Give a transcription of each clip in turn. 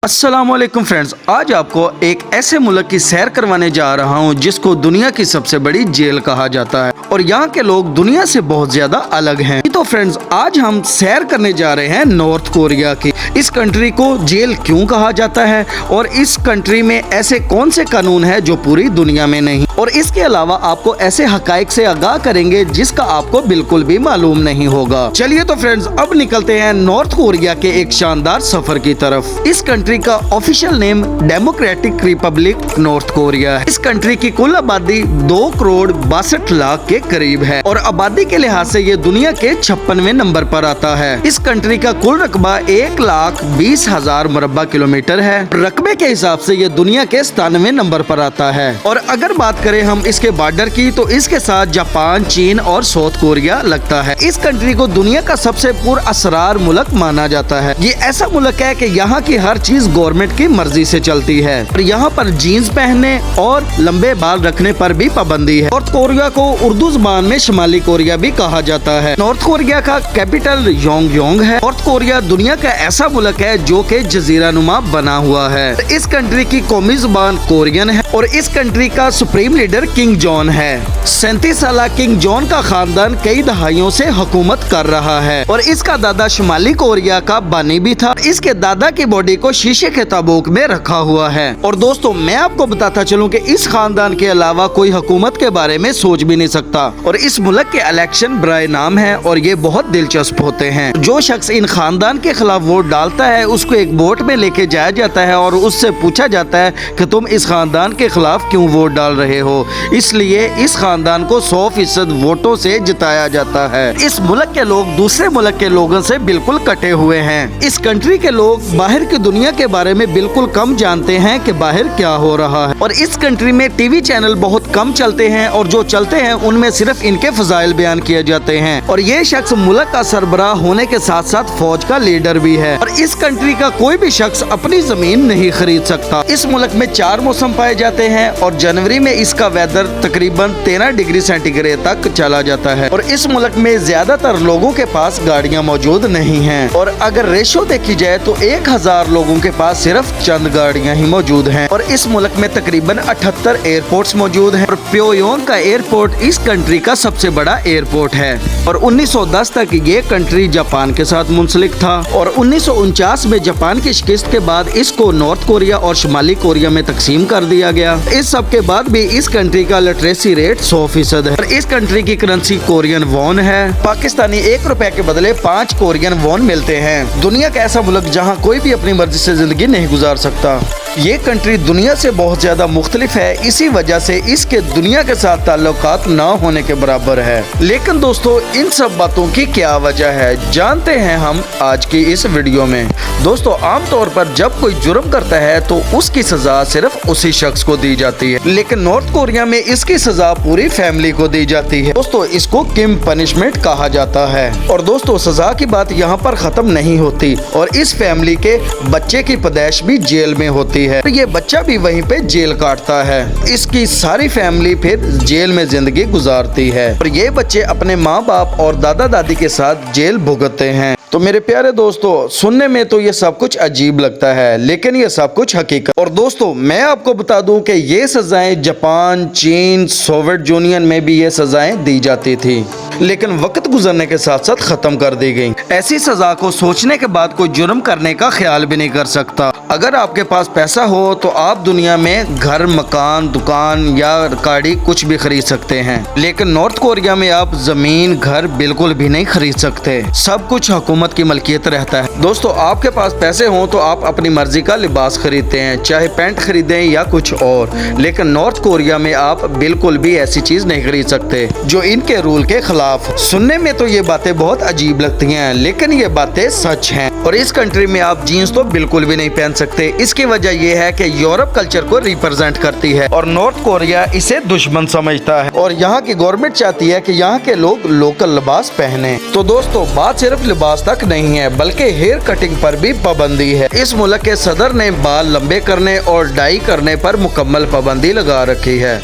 अस्सलामुअलैकुम फ्रेंड्स, आज आपको एक ऐसे मुल्क की सैर करवाने जा रहा हूँ जिसको दुनिया की सबसे बड़ी जेल कहा जाता है और यहाँ के लोग दुनिया से बहुत ज्यादा अलग हैं। तो फ्रेंड्स, आज हम सैर करने जा रहे हैं नॉर्थ कोरिया की। इस कंट्री को जेल क्यों कहा जाता है और इस कंट्री में ऐसे कौन से कानून है जो पूरी दुनिया में नहीं, और इसके अलावा आपको ऐसे हकाइक से आगाह करेंगे जिसका आपको बिल्कुल भी मालूम नहीं होगा। चलिए तो फ्रेंड्स, अब निकलते हैं नॉर्थ कोरिया के एक शानदार सफर की तरफ। इस कंट्री का official name democratic Republic north Korea है। इस कंट्री की कुल आबादी 2 करोड़ 62 लाख के करीब है और आबादी के लिहाज से ये दुनिया के 56वें नंबर पर आता है। इस कंट्री का कुल रकबा 1,20,000 मुरब्बा किलोमीटर है। रकबे के हिसाब से ये दुनिया के 97वें नंबर पर आता है। और अगर बात करें हम इसके बॉर्डर की, तो इसके साथ जापान, चीन और साउथ कोरिया लगता है। इस कंट्री को दुनिया का सबसे पुरअसरार मुल्क माना जाता है। ये ऐसा मुल्क है कि यहाँ की हर चीज गवर्नमेंट की मर्जी से चलती है और यहाँ पर जीन्स पहनने और लंबे बाल रखने पर भी पाबंदी है। नॉर्थ कोरिया को उर्दू जुबान में शुमाली कोरिया भी कहा जाता है। नॉर्थ कोरिया का कैपिटल योंगयोंग है। नॉर्थ कोरिया दुनिया का ऐसा मुल्क है जो कि जजीरा नुमा बना हुआ है। इस कंट्री की कौमी जुबान कोरियन है और इस कंट्री का सुप्रीम लीडर किंग जॉन है। 37 साल किंग जॉन का खानदान कई दहाइयों से हुकूमत कर रहा है और इसका दादा शुमाली कोरिया का बानी भी था। इसके दादा की बॉडी को शीशे के ताबूक में रखा हुआ है। और दोस्तों, मैं आपको बताता चलूं कि इस खानदान के अलावा कोई हुकूमत के बारे में सोच भी नहीं सकता। और इस मुल्क के इलेक्शन बराए नाम है और ये बहुत दिलचस्प होते हैं। जो शख्स इन खानदान के खिलाफ वोट डालता है उसको एक बोट में लेके जाया जाता है और उससे पूछा जाता है कि तुम इस खानदान के खिलाफ क्यों वोट डाल रहे हो। इसलिए इस खानदान को 100% वोटों से जिताया जाता है। इस मुल्क के लोग दूसरे मुल्क के लोगों से बिल्कुल कटे हुए हैं। इस कंट्री के लोग बाहर की दुनिया के बारे में बिल्कुल कम जानते हैं कि बाहर क्या हो रहा है और इस कंट्री में टीवी चैनल बहुत कम चलते हैं और जो चलते हैं उनमें सिर्फ इनके फजाइल बयान किए जाते हैं। और ये शख्स मुल्क का सरबराह होने के साथ साथ फौज का लीडर भी है और इस कंट्री का कोई भी शख्स अपनी जमीन नहीं खरीद सकता। इस मुल्क में 4 मौसम पाए जाते हैं और जनवरी में इसका वेदर तकरीबन 13 डिग्री सेंटीग्रेड तक चला जाता है। और इस मुल्क में ज्यादातर लोगों के पास गाड़ियाँ मौजूद नहीं है और अगर रेशो देखी जाए तो 1000 लोगों के पास सिर्फ चंद गाड़ियां ही मौजूद हैं। और इस मुल्क में तकरीबन 78 एयरपोर्ट्स मौजूद हैं और प्योयोंग का एयरपोर्ट इस कंट्री का सबसे बड़ा एयरपोर्ट है। और 1910 तक ये कंट्री जापान के साथ मुंसलिक था और 1949 में जापान की शिकस्त के बाद इसको नॉर्थ कोरिया और शुमाली कोरिया में तकसीम कर दिया गया। इस सब के बाद भी इस कंट्री का लिटरेसी रेट 100% है और इस कंट्री की करेंसी कोरियन वॉन है। पाकिस्तानी 1 रुपए के बदले 5 कोरियन वॉन मिलते हैं। दुनिया का ऐसा मुल्क जहाँ कोई भी अपनी मर्जी से जिंदगी नहीं गुजार सकता। ये कंट्री दुनिया से बहुत ज्यादा मुख्तलिफ है, इसी वजह से इसके दुनिया के साथ ताल्लुकात न होने के बराबर है। लेकिन दोस्तों, इन सब बातों की क्या वजह है जानते हैं हम आज की इस वीडियो में। दोस्तों, आमतौर पर जब कोई जुर्म करता है तो उसकी सजा सिर्फ उसी शख्स को दी जाती है, लेकिन नॉर्थ कोरिया में इसकी सजा पूरी फैमिली को दी जाती है। दोस्तों, इसको किम पनिशमेंट कहा जाता है। और दोस्तों, सजा की बात यहाँ पर खत्म नहीं होती और इस फैमिली के बच्चे की पैदाइश भी जेल में होती है। ये बच्चा भी वहीं पे जेल काटता है। इसकी सारी फैमिली फिर जेल में जिंदगी गुजारती है और ये बच्चे अपने माँ बाप और दादा दादी के साथ जेल भुगतते हैं। तो मेरे प्यारे दोस्तों, सुनने में तो ये सब कुछ अजीब लगता है, लेकिन ये सब कुछ हकीकत। और दोस्तों, मैं आपको बता दूं कि ये सजाएं जापान, चीन, सोवियत यूनियन में भी ये सजाएं दी जाती थी, लेकिन वक्त गुजरने के साथ साथ खत्म कर दी गई। ऐसी सजा को सोचने के बाद कोई जुर्म करने का ख्याल भी नहीं कर सकता। अगर आपके पास पैसा हो तो आप दुनिया में घर, मकान, दुकान या गाड़ी कुछ भी खरीद सकते हैं, लेकिन नॉर्थ कोरिया में आप जमीन, घर बिल्कुल भी नहीं खरीद सकते। सब कुछ हुकूमत की मलकियत रहता है। दोस्तों, आपके पास पैसे हो तो आप अपनी मर्जी का लिबास खरीदते हैं, चाहे पैंट खरीदें या कुछ और, लेकिन नॉर्थ कोरिया में आप बिल्कुल भी ऐसी चीज नहीं खरीद सकते जो इनके रूल के खिलाफ। सुनने में तो ये बातें बहुत अजीब लगती हैं, लेकिन ये बातें सच हैं। और इस कंट्री में आप जीन्स तो बिल्कुल भी नहीं पहन सकते। इसकी वजह यह है कि यूरोप कल्चर को रिप्रेजेंट करती है और नॉर्थ कोरिया इसे दुश्मन समझता है और यहाँ की गवर्नमेंट चाहती है कि यहाँ के लोग लोकल लिबास पहने। तो दोस्तों, बात सिर्फ लिबास तक नहीं है बल्कि हेयर कटिंग पर भी पाबंदी है। इस मुल्क के सदर ने बाल लंबे करने और डाई करने पर मुकम्मल पाबंदी लगा रखी है।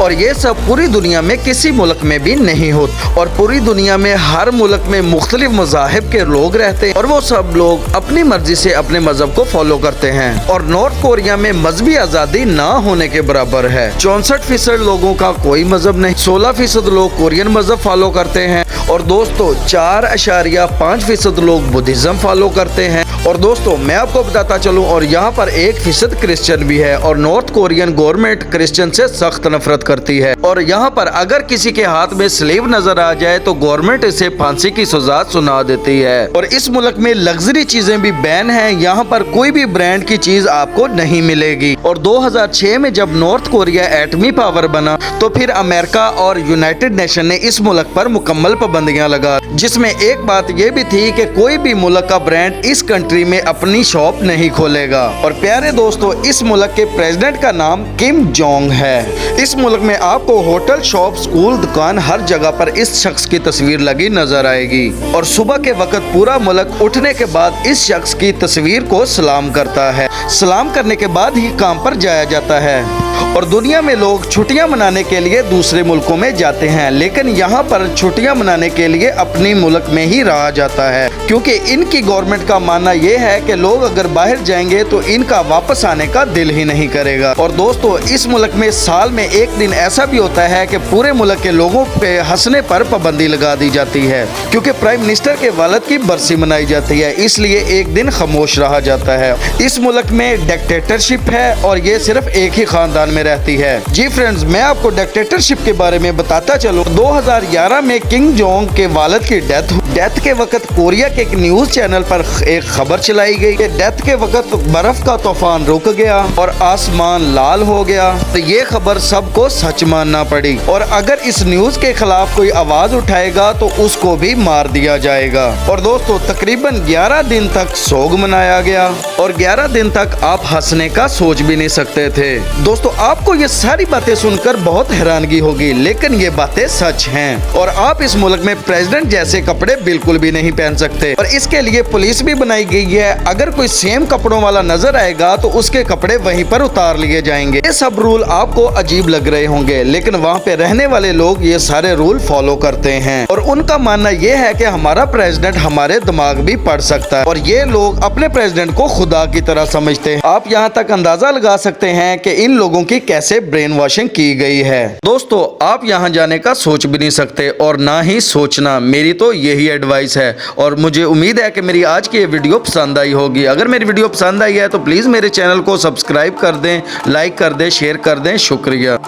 और ये सब पूरी दुनिया में किसी मुल्क में भी नहीं होता। और पूरी दुनिया में हर मुल्क में मुख्तलिफ मज़ाहिब के लोग रहते हैं और वो सब लोग अपनी मर्जी से अपने मजहब को फॉलो करते हैं। और नॉर्थ कोरिया में मजहबी आज़ादी ना होने के बराबर है। 64% लोगों का कोई मजहब नहीं, 16% लोग कोरियन मजहब फॉलो करते हैं और दोस्तों 4.5% लोग बुद्धिज्म फॉलो करते हैं। और दोस्तों मैं आपको बताता चलूं, और यहाँ पर 1% क्रिश्चियन भी है और नॉर्थ कोरियन गवर्नमेंट क्रिश्चियन से सख्त नफरत करती है। और यहाँ पर अगर किसी के हाथ में स्लेव नजर आ जाए तो गवर्नमेंट इसे फांसी की सजा सुना देती है। और इस मुल्क में लग्जरी चीजें भी बैन है, यहाँ पर कोई भी ब्रांड की चीज आपको नहीं मिलेगी। और 2006 में जब नॉर्थ कोरिया एटमी पावर बना तो फिर अमेरिका और यूनाइटेड नेशन ने इस मुल्क पर मुकम्मल पाबंदियां लगा, जिसमें एक बात ये भी थी कि कोई भी मुल्क का ब्रांड इस कंट्री में अपनी शॉप नहीं खोलेगा। और प्यारे दोस्तों, इस मुल्क के प्रेसिडेंट का नाम किम जोंग है। इस मुल्क में आपको होटल, शॉप, स्कूल, दुकान हर जगह पर इस शख्स की तस्वीर लगी नजर आएगी। और सुबह के वक्त पूरा मुल्क उठने के बाद इस शख्स की तस्वीर को सलाम करता है। सलाम करने के बाद ही काम पर जाया जाता है। और दुनिया में लोग छुट्टियां मनाने के लिए दूसरे मुल्कों में जाते हैं, लेकिन यहाँ पर छुट्टियां मनाने के लिए अपनी मुल्क में ही रहा जाता है, क्योंकि इनकी गवर्नमेंट का मानना यह है कि लोग अगर बाहर जाएंगे तो इनका वापस आने का दिल ही नहीं करेगा। और दोस्तों इस मुल्क में साल में एक दिन ऐसा भी होता है कि पूरे मुल्क के लोगों पे हंसने पर पाबंदी लगा दी जाती है, क्योंकि प्राइम मिनिस्टर के वालिद की बरसी मनाई जाती है, इसलिए एक दिन खामोश रहा जाता है। इस मुल्क में डिक्टेटरशिप है और ये सिर्फ एक ही खानदान में रहती है। जी फ्रेंड्स, मैं आपको डिक्टेटरशिप के बारे में बताता चलूं। 2011 में किम जोंग के वालिद की डेथ के वक्त कोरिया के एक न्यूज चैनल पर एक खबर चलाई गई कि डेथ के वक्त बर्फ का तूफान रुक गया और आसमान लाल हो गया। तो ये खबर सबको सच मानना पड़ी और अगर इस न्यूज के खिलाफ कोई आवाज उठाएगा तो उसको भी मार दिया जाएगा। और दोस्तों तकरीबन 11 दिन तक सोग मनाया गया और 11 दिन तक आप हंसने का सोच भी नहीं सकते थे। दोस्तों आपको ये सारी बातें सुनकर बहुत हैरानगी होगी, लेकिन ये बातें सच हैं। और आप इस मुल्क में प्रेसिडेंट जैसे कपड़े बिल्कुल भी नहीं पहन सकते और इसके लिए पुलिस भी बनाई गई है। अगर कोई सेम कपड़ों वाला नजर आएगा तो उसके कपड़े वहीं पर उतार लिए जाएंगे। ये सब रूल आपको अजीब लग रहे होंगे, लेकिन वहाँ पे रहने वाले लोग ये सारे रूल फॉलो करते हैं और उनका मानना ये है कि हमारा प्रेसिडेंट हमारे दिमाग भी पढ़ सकता है और ये लोग अपने प्रेसिडेंट को खुदा की तरह समझते हैं। आप यहाँ तक अंदाजा लगा सकते हैं कि इन लोगों की कैसे ब्रेन वॉशिंग की गई है। दोस्तों आप यहाँ जाने का सोच भी नहीं सकते और ना ही सोचना, मेरी तो यही एडवाइस है। और मुझे उम्मीद है कि मेरी आज की ये वीडियो पसंद आई होगी। अगर मेरी वीडियो पसंद आई है तो प्लीज़ मेरे चैनल को सब्सक्राइब कर दें, लाइक कर दें, शेयर कर दें। शुक्रिया।